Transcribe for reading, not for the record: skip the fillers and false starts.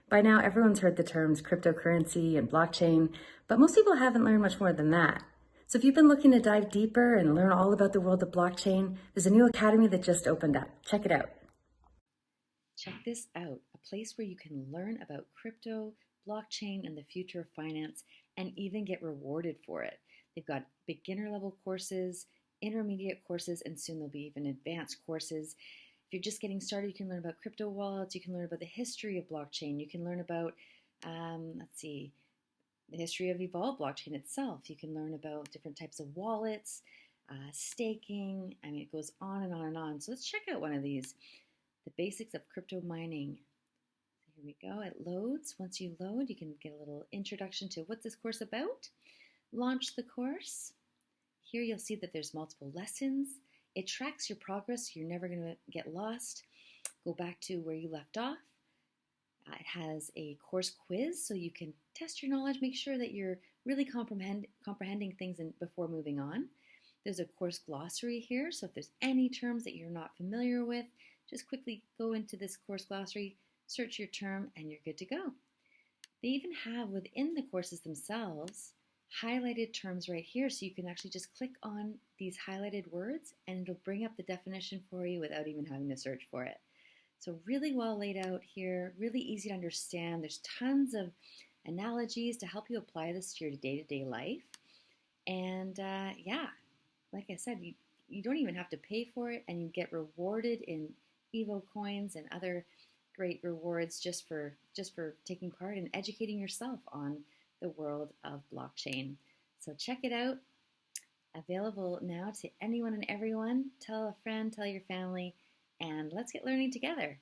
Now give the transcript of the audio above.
By now, everyone's heard the terms cryptocurrency and blockchain, but most people haven't learned much more than that. So if you've been looking to dive deeper and learn all about the world of blockchain, there's a new academy that just opened up. Check it out. Check this out, a place where you can learn about crypto, blockchain, and the future of finance, and even get rewarded for it. They've got beginner level courses, intermediate courses, and soon there'll be even advanced courses. If you're just getting started, you can learn about crypto wallets, you can learn about the history of blockchain, you can learn about, the history of Evolve blockchain itself. You can learn about different types of wallets, staking. I mean, it goes on and on and on. So let's check out one of these, the basics of crypto mining. Here we go. It loads. Once you load, you can get a little introduction to what's this course about. Launch the course. Here you'll see that there's multiple lessons. It tracks your progress, so you're never going to get lost. Go back to where you left off. It has a course quiz, so you can test your knowledge, make sure that you're really comprehending things before moving on. There's a course glossary here, so if there's any terms that you're not familiar with, just quickly go into this course glossary, search your term, and you're good to go. They even have within the courses themselves highlighted terms right here, so you can actually just click on these highlighted words and it'll bring up the definition for you without even having to search for it. So really well laid out here, really easy to understand. There's tons of analogies to help you apply this to your day-to-day life. And yeah, like I said, you don't even have to pay for it, and you get rewarded in Evo coins and other great rewards just for taking part and educating yourself on the world of blockchain. So check it out. Available now to anyone and everyone. Tell a friend, tell your family, and let's get learning together.